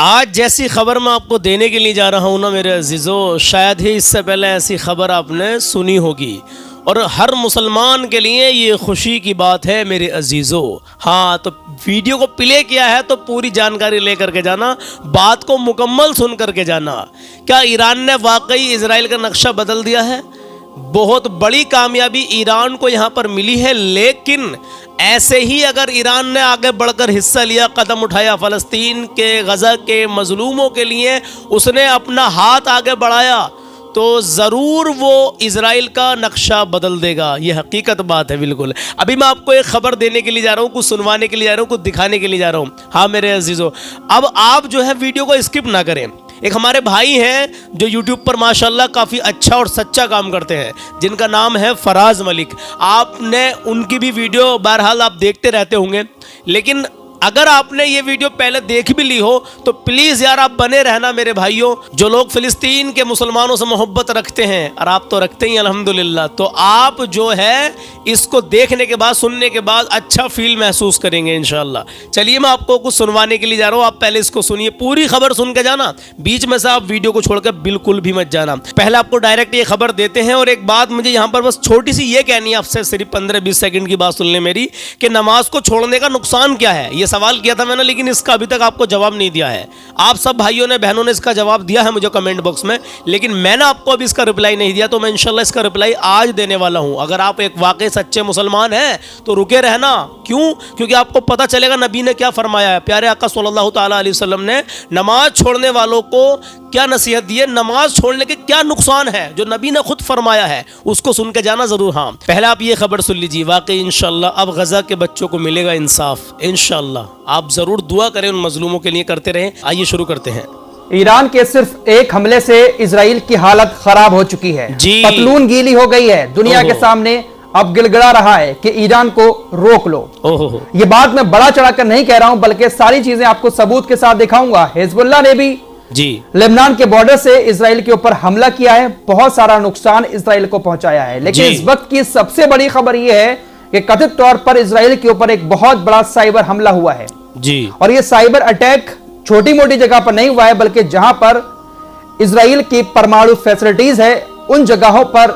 آج جیسی خبر میں آپ کو دینے کے لیے جا رہا ہوں نا میرے عزیزو، شاید ہی اس سے پہلے ایسی خبر آپ نے سنی ہوگی، اور ہر مسلمان کے لیے یہ خوشی کی بات ہے میرے عزیزو۔ ہاں تو ویڈیو کو پلے کیا ہے تو پوری جانکاری لے کر کے جانا، بات کو مکمل سن کر کے جانا۔ کیا ایران نے واقعی اسرائیل کا نقشہ بدل دیا ہے؟ بہت بڑی کامیابی ایران کو یہاں پر ملی ہے، لیکن ایسے ہی اگر ایران نے آگے بڑھ کر حصہ لیا، قدم اٹھایا، فلسطین کے، غزہ کے مظلوموں کے لیے اس نے اپنا ہاتھ آگے بڑھایا، تو ضرور وہ اسرائیل کا نقشہ بدل دے گا۔ یہ حقیقت بات ہے بالکل۔ ابھی میں آپ کو ایک خبر دینے کے لیے جا رہا ہوں، کچھ سنوانے کے لیے جا رہا ہوں، کچھ دکھانے کے لیے جا رہا ہوں۔ ہاں میرے عزیزو، اب آپ جو ہے ویڈیو کو اسکپ نہ کریں۔ ایک ہمارے بھائی ہیں جو یوٹیوب پر ماشاءاللہ کافی اچھا اور سچا کام کرتے ہیں، جن کا نام ہے فراز ملک۔ آپ نے ان کی بھی ویڈیو بہرحال آپ دیکھتے رہتے ہوں گے، لیکن اگر آپ نے یہ ویڈیو پہلے دیکھ بھی لی ہو تو پلیز یار آپ بنے رہنا میرے بھائیوں۔ جو لوگ فلسطین کے مسلمانوں سے محبت رکھتے ہیں، اور آپ تو رکھتے ہی الحمدللہ، تو آپ جو ہے اس کو دیکھنے کے بعد، سننے کے بعد اچھا فیل محسوس کریں گے انشاءاللہ۔ چلیے میں آپ کو کچھ سنوانے کے لیے جا رہا ہوں، آپ پہلے اس کو سنیے، پوری خبر سن کے جانا، بیچ میں سے آپ ویڈیو کو چھوڑ کے بالکل بھی مت جانا۔ پہلے آپ کو ڈائریکٹ یہ خبر دیتے ہیں، اور ایک بات مجھے یہاں پر بس چھوٹی سی یہ کہنی ہے آپ سے، صرف 15-20 سیکنڈ کی بات سن لیں میری، کہ نماز کو چھوڑنے کا نقصان کیا ہے؟ یہ سوال کیا تھا میں نے، لیکن اس کا ابھی تک آپ کو جواب نہیں دیا ہے۔ آپ سب بھائیوں نے، بہنوں نے اس کا جواب دیا ہے مجھے کمنٹ باکس میں، لیکن میں نے آپ کو ابھی اس کا رپلائی نہیں دیا، تو میں انشاءاللہ اس کا رپلائی آج دینے والا ہوں۔ اگر آپ ایک واقعی سچے مسلمان ہیں تو رکے رہنا، کیوں؟ کیونکہ آپ کو پتہ چلے گا نبی نے کیا فرمایا ہے۔ پیارے آقا صلی اللہ تعالیٰ علیہ وسلم نے نماز چھوڑنے والوں کو کیا نصیحت دی ہے، نماز چھوڑنے کے کیا نقصان ہے، جو نبی نے خود فرمایا ہے، اس کو سن کے جانا ضرور۔ ہاں پہلے آپ یہ خبر سن لیجیے، واقعی انشاءاللہ اب غزہ کے بچوں کو ملے گا انصاف انشاءاللہ۔ آپ ضرور دعا کریں ان مظلوموں کے لیے، کرتے رہیں۔ آئیے شروع کرتے ہیں۔ ایران کے صرف ایک حملے سے اسرائیل کی حالت خراب ہو چکی ہے، پتلون گیلی ہو گئی ہے، دنیا کے سامنے اب گڑگڑا رہا ہے کہ ایران کو روک لو۔ یہ بات میں بڑا چڑھا کر نہیں کہہ رہا ہوں، بلکہ ساری چیزیں آپ کو ثبوت کے ساتھ دکھاؤں گا۔ حزب اللہ نے بھی لبنان کے بارڈر سے اسرائیل کے اوپر حملہ کیا ہے، بہت سارا نقصان اسرائیل کو پہنچایا ہے، لیکن اس وقت کی سب سے بڑی خبر یہ ہے کہ کثیر طور پر اسرائیل کے اوپر ایک بہت بڑا سائبر حملہ ہوا ہے، اور یہ سائبر اٹیک چھوٹی موٹی جگہ پر نہیں ہوا ہے، بلکہ جہاں پر اسرائیل کی پرمانو فیسلٹیز ہے ان جگہوں پر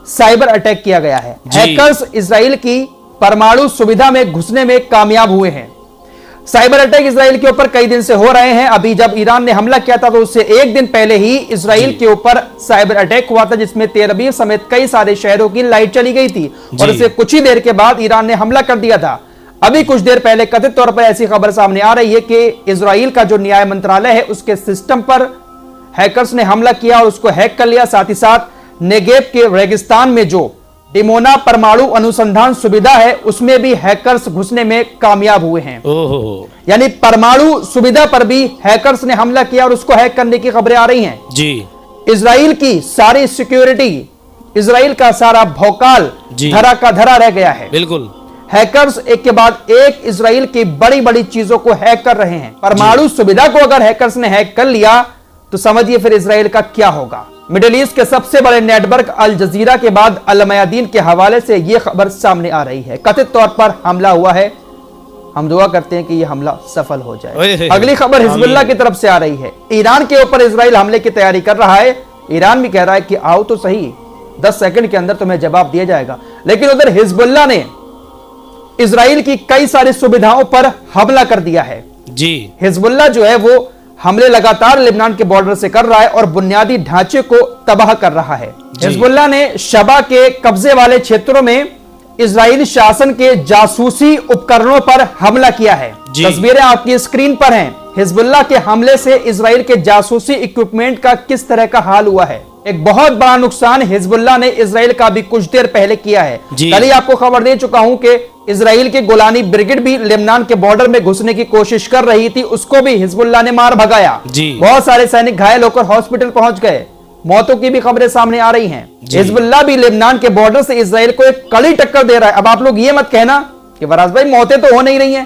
سائبر اٹیک کیا گیا ہے۔ ہیکرز اسرائیل کی پرمانو سویدھا میں گھسنے میں کامیاب ہوئے ہیں۔ سائبر اٹیک اسرائیل کے اوپر کئی دن سے ہو رہے ہیں۔ ابھی جب ایران نے حملہ کیا تھا تو اس سے ایک دن پہلے ہی اسرائیل کے اوپر سائبر اٹیک ہوا تھا، جس میں تیل ابیب سمیت کئی سارے شہروں کی لائٹ چلی گئی تھی، اور اسے کچھ ہی دیر کے بعد ایران نے حملہ کر دیا تھا۔ ابھی کچھ دیر پہلے کثیر طور پر ایسی خبر سامنے آ رہی ہے کہ اسرائیل کا جو نیائے منترالیہ ہے اس کے سسٹم پر ہیکرز نے حملہ کیا اور اس کو ہیک کر لیا۔ ساتھ ہی ساتھ نیگیب کے ریگستان میں جو ڈیمونا پرمانو انوسندھان سویدھا ہے اس میں بھی ہیکرز گھسنے میں کامیاب ہوئے ہیں۔ یعنی پرمانو سویدھا پر بھی ہیکرز نے حملہ کیا اور اس کو ہیک کرنے کی خبریں آ رہی ہیں۔ اسرائیل کی ساری سیکیورٹی، اسرائیل کا سارا بھوکال دھرا کا دھرا رہ گیا ہے۔ بالکل ہیکرز ایک کے بعد ایک اسرائیل کی بڑی بڑی چیزوں کو ہیک کر رہے ہیں۔ پرمانو سویدھا کو اگر ہیکرز نے ہیک کر لیا تو سمجھیے پھر اسرائیل کا کیا ہوگا۔ مڈل ایسٹ کے سب سے بڑے نیٹ ورک الجزیرہ کے بعد المیادین کے حوالے سے یہ خبر سامنے آ رہی ہے۔ کثیر طور پر حملہ ہوا ہے، ہم دعا کرتے ہیں کہ یہ حملہ سفل ہو جائے۔ اگلی خبر حزب اللہ کی طرف سے آ رہی ہے۔ ایران کے اوپر اسرائیل حملے کی تیاری کر رہا ہے۔ ایران بھی کہہ رہا ہے کہ آؤ تو صحیح، 10 سیکنڈ کے اندر تمہیں جواب دیا جائے گا، لیکن ادھر حزب اللہ نے اسرائیل کی کئی ساری سویدھاؤں پر حملہ کر دیا ہے۔ حزب اللہ جو ہے وہ حملے لگاتار لبنان کے بارڈر سے کر رہا ہے اور بنیادی ڈھانچے کو تباہ کر رہا ہے۔ حزب اللہ نے شبا کے قبضے والے چھیتروں میں اسرائیلی شاسن کے جاسوسی اپکرنوں پر حملہ کیا ہے۔ تصویریں آپ کی اسکرین پر ہیں۔ حزب اللہ کے حملے سے اسرائیل کے جاسوسی اکوپمنٹ کا کس طرح کا حال ہوا ہے۔ ایک بہت بڑا نقصان حزب اللہ نے اسرائیل کا بھی کچھ دیر پہلے کیا ہے۔ کل ہی آپ کو خبر دے چکا ہوں کہ اسرائیل کے گولانی بریگیڈ بھی لبنان کے بارڈر میں گھسنے کی کوشش کر رہی تھی، اس کو بھی حزب اللہ نے مار بھگایا۔ بہت سارے سینک گھائل ہو کر ہاسپٹل پہنچ گئے، موتوں کی بھی خبریں سامنے آ رہی ہیں۔ حزب اللہ بھی لبنان کے بارڈر سے اسرائیل کو ایک کڑی ٹکر دے رہا ہے۔ اب آپ لوگ یہ مت کہنا کہ فراز بھائی موتیں تو ہو نہیں رہی ہیں،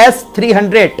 S-300।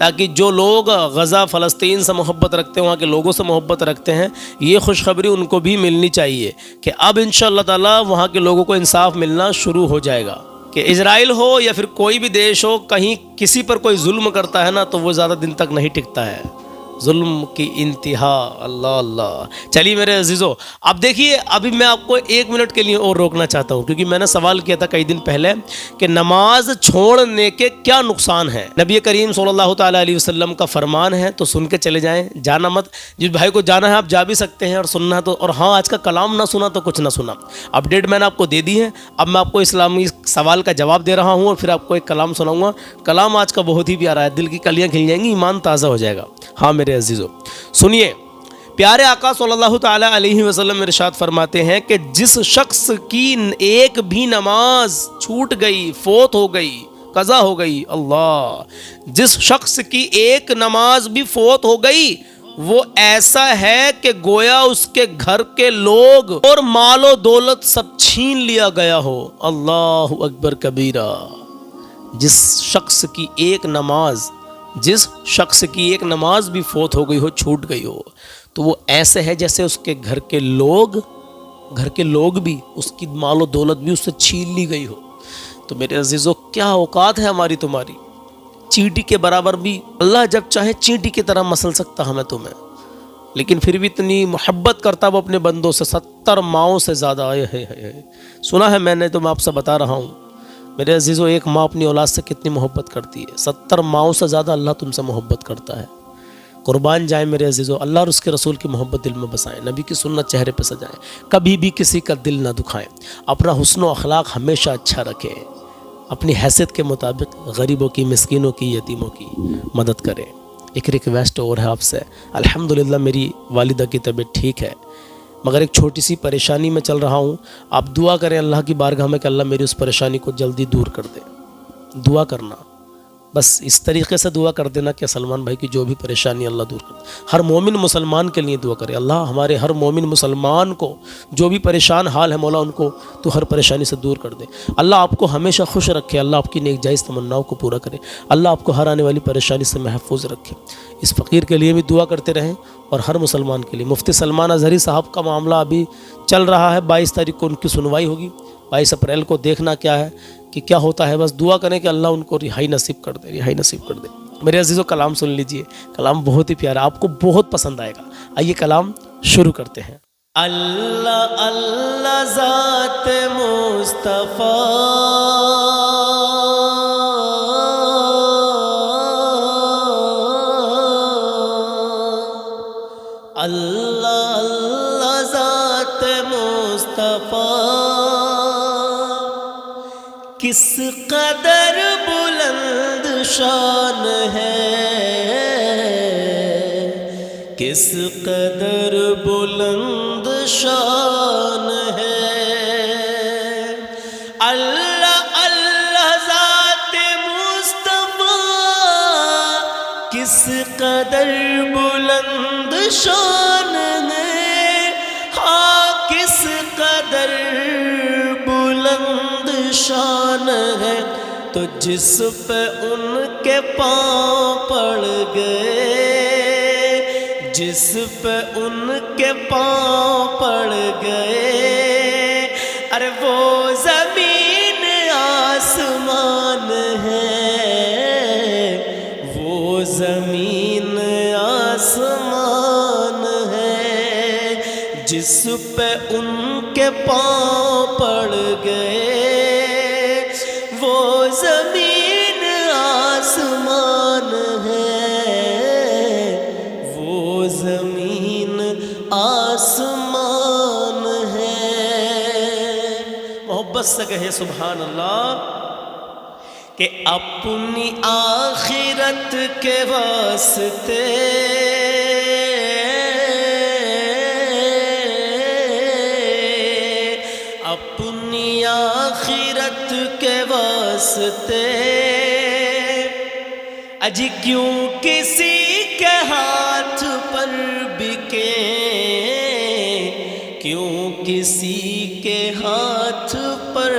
تاکہ جو لوگ غزہ فلسطین سے محبت رکھتے ہیں، وہاں کے لوگوں سے محبت رکھتے ہیں، یہ خوشخبری ان کو بھی ملنی چاہیے کہ اب انشاءاللہ تعالی وہاں کے لوگوں کو انصاف ملنا شروع ہو جائے گا۔ کہ اسرائیل ہو یا پھر کوئی بھی دیش ہو، کہیں کسی پر کوئی ظلم کرتا ہے نا تو وہ زیادہ دن تک نہیں ٹکتا ہے، ظلم کی انتہا۔ اللہ اللہ۔ چلیے میرے عزیزو، اب دیکھیے ابھی میں آپ کو 1 منٹ کے لیے اور روکنا چاہتا ہوں، کیونکہ میں نے سوال کیا تھا کئی دن پہلے کہ نماز چھوڑنے کے کیا نقصان ہے۔ نبی کریم صلی اللہ تعالیٰ علیہ وسلم کا فرمان ہے تو سن کے چلے جائیں، جانا مت۔ جس بھائی کو جانا ہے آپ جا بھی سکتے ہیں، اور سننا ہے تو، اور ہاں آج کا کلام نہ سنا تو کچھ نہ سنا۔ اپڈیٹ میں نے آپ کو دے دی ہے، اب میں آپ کو اسلامی سوال کا جواب دے رہا ہوں اور پھر آپ کو ایک کلام سناؤں گا۔ کلام آج کا بہت ہی پیارا ہے، دل کی کلیاں کھل جائیں گی، ایمان تازہ ہو جائے گا۔ ہاں میرے عزیزو سنیے، پیارے آقا صلی اللہ تعالی علیہ وسلم ارشاد فرماتے ہیں کہ جس شخص کی ایک بھی نماز چھوٹ گئی، فوت ہو گئی، قضا ہو گئی، اللہ، جس شخص کی ایک نماز بھی فوت ہو گئی، وہ ایسا ہے کہ گویا اس کے گھر کے لوگ اور مال و دولت سب چھین لیا گیا ہو۔ اللہ اکبر کبیرہ۔ جس شخص کی ایک نماز بھی فوت ہو گئی ہو، چھوٹ گئی ہو، تو وہ ایسے ہے جیسے اس کے گھر کے لوگ بھی، اس کی مال و دولت بھی اس سے چھین لی گئی ہو۔ تو میرے عزیزو، کیا اوقات ہے ہماری تمہاری؟ چینٹی کے برابر بھی اللہ جب چاہے چینٹی کی طرح مسل سکتا ہمیں تمہیں، لیکن پھر بھی اتنی محبت کرتا وہ اپنے بندوں سے، 70 ماؤں سے زیادہ۔ سنا ہے میں نے، تو میں آپ سے بتا رہا ہوں میرے عزیزو، ایک ماں اپنی اولاد سے کتنی محبت کرتی ہے، 70 ماؤں سے زیادہ اللہ تم سے محبت کرتا ہے۔ قربان جائیں میرے عزیزو، اللہ اور اس کے رسول کی محبت دل میں بسائیں، نبی کی سنت چہرے پہ سجائیں، کبھی بھی کسی کا دل نہ دکھائیں، اپنا حسن و اخلاق ہمیشہ اچھا رکھیں، اپنی حیثیت کے مطابق غریبوں کی، مسکینوں کی، یتیموں کی مدد کریں۔ ایک ریکویسٹ اور ہے آپ سے، الحمدللہ میری والدہ کی طبیعت ٹھیک ہے، مگر ایک چھوٹی سی پریشانی میں چل رہا ہوں، آپ دعا کریں اللہ کی بارگاہ میں کہ اللہ میری اس پریشانی کو جلدی دور کر دے۔ دعا کرنا، بس اس طریقے سے دعا کر دینا کہ سلمان بھائی کی جو بھی پریشانی اللہ دور کر دے۔ ہر مومن مسلمان کے لیے دعا کرے، اللہ ہمارے ہر مومن مسلمان کو جو بھی پریشان حال ہے مولا ان کو تو ہر پریشانی سے دور کر دے۔ اللہ آپ کو ہمیشہ خوش رکھے، اللہ آپ کی نیک جائز تمناؤں کو پورا کرے، اللہ آپ کو ہر آنے والی پریشانی سے محفوظ رکھے۔ اس فقیر کے لیے بھی دعا کرتے رہیں اور ہر مسلمان کے لیے۔ مفتی سلمان اظہری صاحب کا معاملہ ابھی چل رہا ہے، 22 تاریخ کو ان کی سنوائی ہوگی، 22 اپریل کو دیکھنا کیا ہے کہ کیا ہوتا ہے، بس دعا کریں کہ اللہ ان کو رہائی نصیب کر دے۔ میرے عزیزو کلام سن لیجئے، کلام بہت ہی پیارا، آپ کو بہت پسند آئے گا۔ آئیے کلام شروع کرتے ہیں۔ اللہ اللہ ذات مصطفیٰ، اللہ اللہ ذات مصطفیٰ، کس قدر بلند شان ہے، کس قدر بلند شان ہے، اللہ اللہ ذات مصطفیٰ، کس قدر بلند شان ہے، ہاں کس قدر بلند شان ہے، تو جس پہ ان کے پاؤں پڑ گئے، جس پہ ان کے پاؤں پڑ گئے، ارے وہ زمین آسمان ہے، وہ زمین آسمان ہے، جس پہ ان کے پاؤں پڑ گئے، وہ زمین آسمان ہے، وہ زمین آسمان ہے۔ محبت سے کہے سبحان اللہ، کہ اپنی آخرت کے واسطے اپنی آخرت کے واسطے اجی کیوں کسی کے ہاتھ پر بکے، کیوں کسی کے ہاتھ پر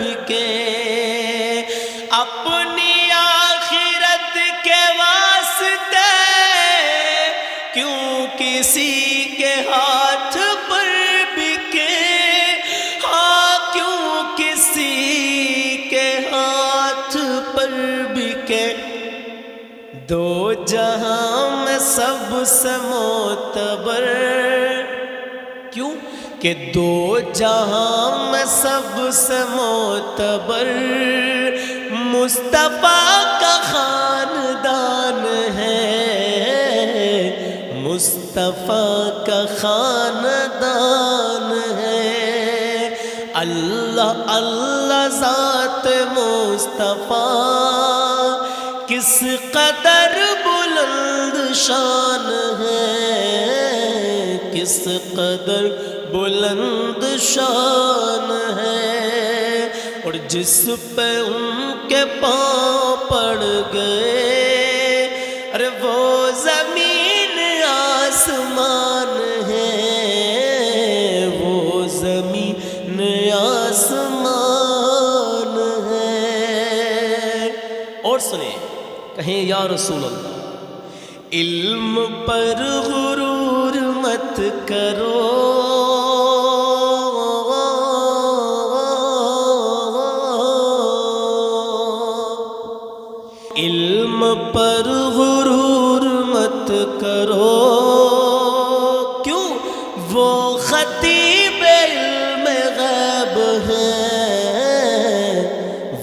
بکے، اپنی آخرت کے واسطے کسی کے ہاتھ پر بکے، ہاں کیوں کسی کے ہاتھ پر بکے، دو جہاں میں سب سے معتبر، کیوں کہ دو جہاں میں سب سے معتبر مصطفیٰ کا خاندان ہے، مصطفیٰ کا خاندان ہے۔ اللہ اللہ ذات مصطفیٰ کس قدر بلند شان ہے، کس قدر بلند شان ہے، اور جس پہ ان کے پاؤں پڑ گئے، ارے وہ زمین آسمان ہے، وہ زمین آسمان ہے۔ اور سنیں، کہیں یا رسول اللہ، علم پر غرور مت کرو، علم پر غرور مت کرو، کیوں وہ خطیب علم غیب ہے،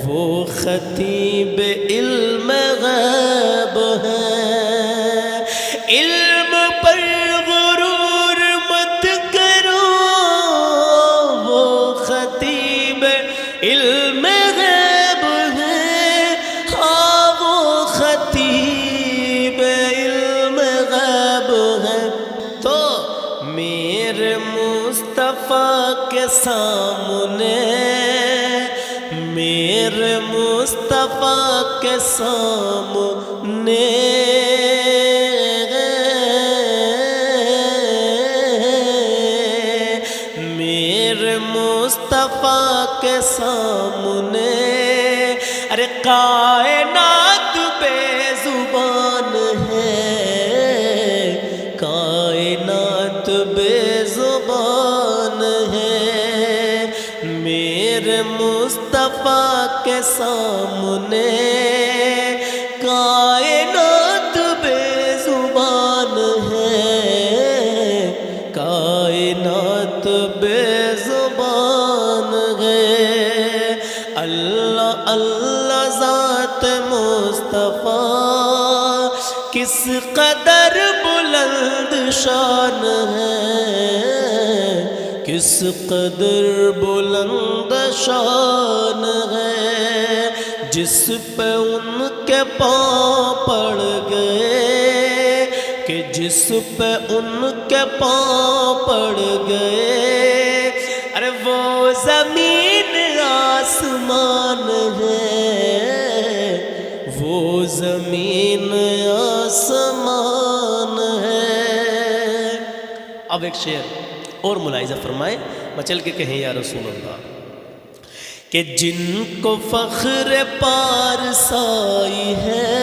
وہ خطیب علم غیب ہے۔ علم پر غرور مت کرو، وہ خطیب علم غیب ہے، ہاں وہ خطیب علم غیب ہے۔ تو میرے مصطفیٰ کے سامنے، میرے مصطفیٰ کے سامنے مصطفیٰ کے سامنے، ارے کائنات بے زبان ہے، کائنات بے زبان ہے، میرے مصطفیٰ کے سامنے کائنات بے زبان ہے، کائنات بے زبان ہے۔ اللہ اللہ ذات مصطفیٰ کس قدر بلند شان ہے، کس قدر بلند شان ہے، جس پہ ان کے پاؤں پڑ گئے، کہ جس پہ ان کے پاؤں پڑ گئے، ارے وہ زمین آسمان ہے، وہ زمین آسمان ہے۔ اب ایک شعر اور ملاحظہ فرمائے، مچل کے کہیں یا رسول اللہ، کہ جن کو فخر پارسائی ہے،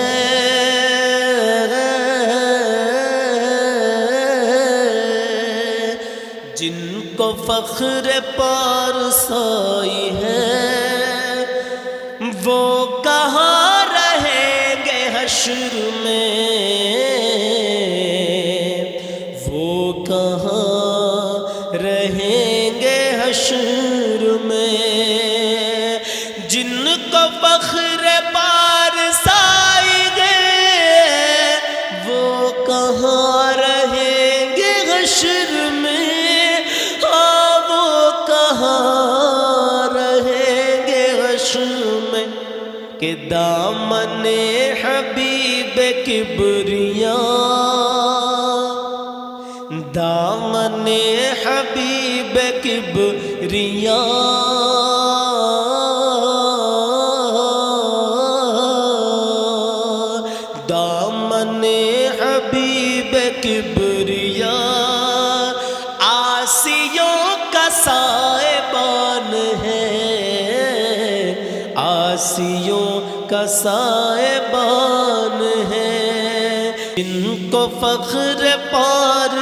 جن کو فخر پارسائی ہے، وہ کہاں رہیں گے حشر میں، وہ کہاں رہیں گے حشر میں، جن کو فخر پارسائی ہے، وہ کہاں رہیں گے حشر میں، کہ دامن حبیب کبریاں، دامن حبیب کبریاں، دامن حبیب کبریاں آسیوں کا سائبان ہے، آسیوں کا سائبان ہے، جن کو فخر پار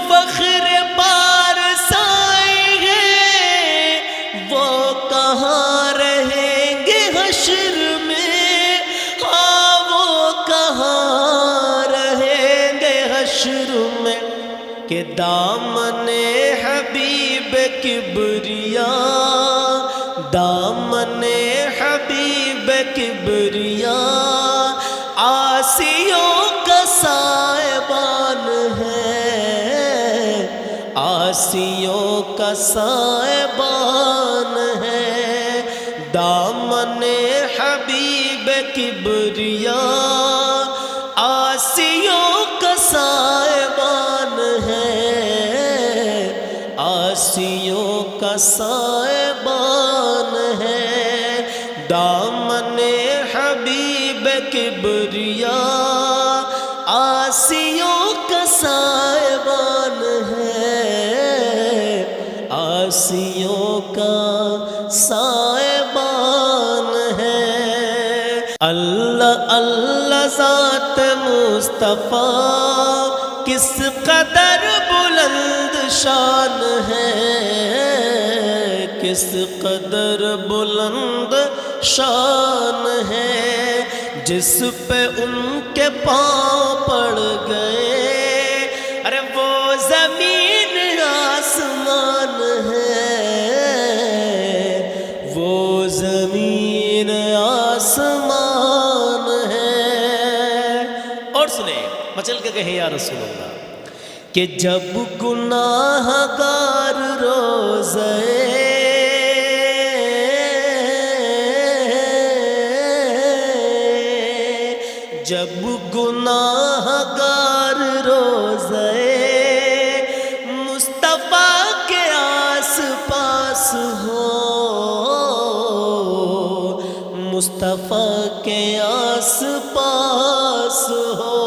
فخر پارسائی ہے وہ کہاں رہیں گے حشر میں، ہاں وہ کہاں رہیں گے حشر میں، کہ دامن حبیب کبریا، دامن حبیب کبریا آسیوں کا سائبان ہے، آسیوں کا سائبان ہے، دامن حبیب کبریا آسیوں کا سائبان ہے، آسیوں کا سائبان ہے، دامن حبیب کبریا آسیوں کا سائبان ہے، آسیوں کا سائبان ہے۔ اللہ اللہ ذات مصطفیٰ کس قدر بلند شان ہے، کس قدر بلند شان ہے، جس پہ ان کے پاؤں پڑ گئے، ارے وہ زمین آسمان ہے، وہ زمین آسمان ہے۔ اور سنیں مچل کے کہیں یا رسول اللہ، کہ جب گناہ گار روزے جب گناہ گار روزے مصطفیٰ کے آس پاس ہو، مصطفیٰ کے آس پاس ہو،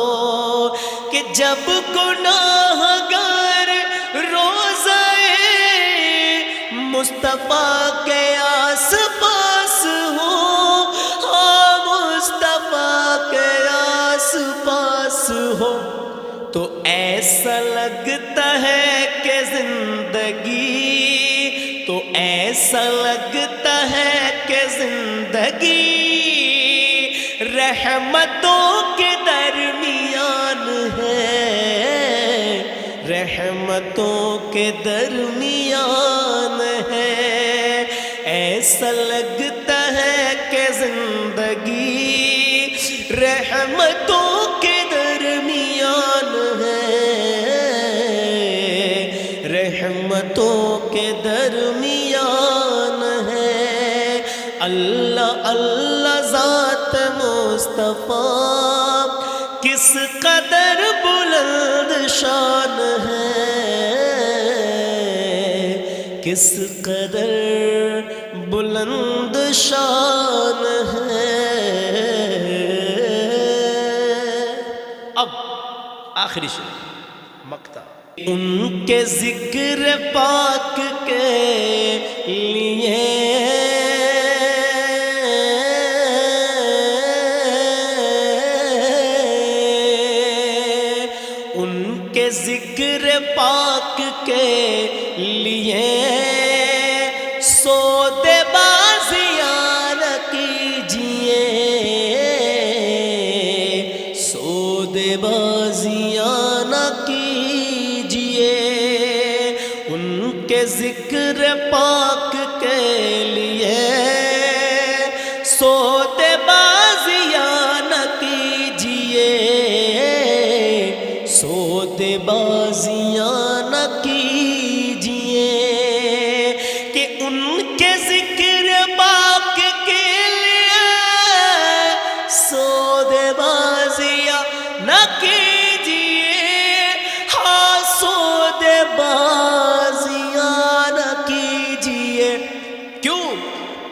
کہ جب گناہ گار روزے مصطفیٰ کے آس پاس ہو، پاس ہو، تو ایسا لگتا ہے کہ زندگی، تو ایسا لگتا ہے کہ زندگی رحمتوں کے درمیان ہے، رحمتوں کے درمیان ہے، ایسا لگتا ہے کہ زندگی رحمتوں کے درمیان ہے، رحمتوں کے درمیان ہے۔ اللہ اللہ ذات مصطفیٰ کس قدر بلند شان ہے، کس قدر بلند شان ہے۔ اب آخری شعر مقطع، ان کے ذکر پاک کے لیے ان کے ذکر پاک کے لیے سودے بازیاں نہ کیجیے، سودے بازیاں نہ کیجیے، ان کے ذکر پاک کے لیے سودے بازیاں نہ کیجیے، سودے بازیاں نہ کیجیے، کہ ان کے ذکر پاک کے لیے سودے بازیاں نہ کیجیے، ہاں سودے بازیاں نہ کیجیے۔ کیوں؟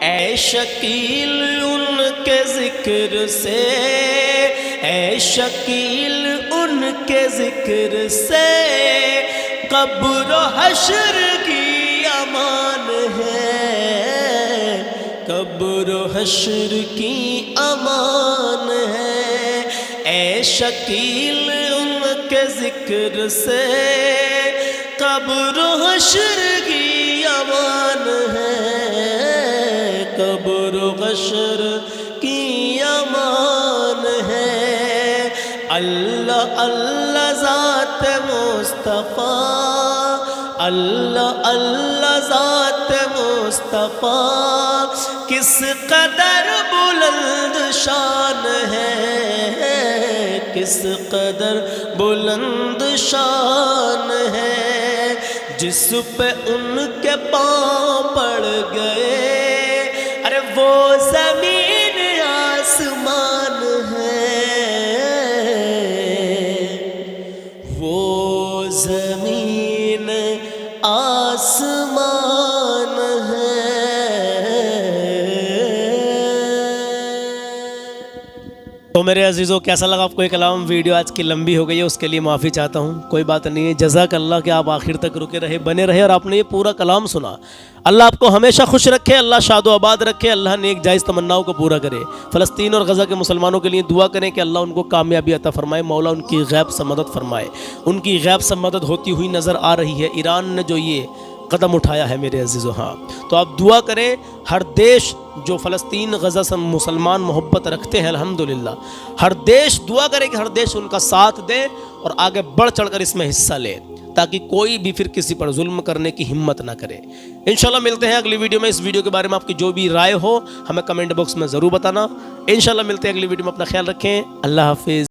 اے شکیل ان کے ذکر سے، اے شکیل ان کے ذکر سے قبر و حشر کی امان ہے، قبر و حشر کی امان ہے، اے شکیل ان کے ذکر سے قبر و حشر کی امان ہے، قبر و حشر کی امان ہے، اللہ اللہ ذات مصطفیٰ، اللہ اللہ ذات مصطفیٰ کس قدر بلند شان ہے، کس قدر بلند شان ہے، جس پہ ان کے پاؤں پڑ گئے، ارے وہ زمین آسمان ہے، وہ زمین آسمان ہے۔ تو میرے عزیزوں کیسا لگا آپ کو یہ کلام؟ ویڈیو آج کی لمبی ہو گئی ہے، اس کے لیے معافی چاہتا ہوں، کوئی بات نہیں ہے۔ جزاک اللہ کہ آپ آخر تک رکے رہے، بنے رہے اور آپ نے یہ پورا کلام سنا۔ اللہ آپ کو ہمیشہ خوش رکھے، اللہ شاد و آباد رکھے، اللہ نیک جائز تمناؤں کو پورا کرے۔ فلسطین اور غزہ کے مسلمانوں کے لیے دعا کریں کہ اللہ ان کو کامیابی عطا فرمائے، مولا ان کی غیب سے مدد فرمائے۔ ان کی غیب سے مدد ہوتی ہوئی نظر آ رہی ہے، ایران نے جو یہ قدم اٹھایا ہے میرے عزیزو، ہاں تو آپ دعا کریں۔ ہر دیش جو فلسطین غزہ سے مسلمان محبت رکھتے ہیں، الحمدللہ ہر دیش دعا کرے کہ ہر دیش ان کا ساتھ دے اور آگے بڑھ چڑھ کر اس میں حصہ لے، تاکہ کوئی بھی پھر کسی پر ظلم کرنے کی ہمت نہ کرے۔ انشاءاللہ ملتے ہیں اگلی ویڈیو میں۔ اس ویڈیو کے بارے میں آپ کی جو بھی رائے ہو ہمیں کمنٹ باکس میں ضرور بتانا۔ انشاءاللہ ملتے ہیں اگلی ویڈیو میں، اپنا خیال رکھیں، اللہ حافظ۔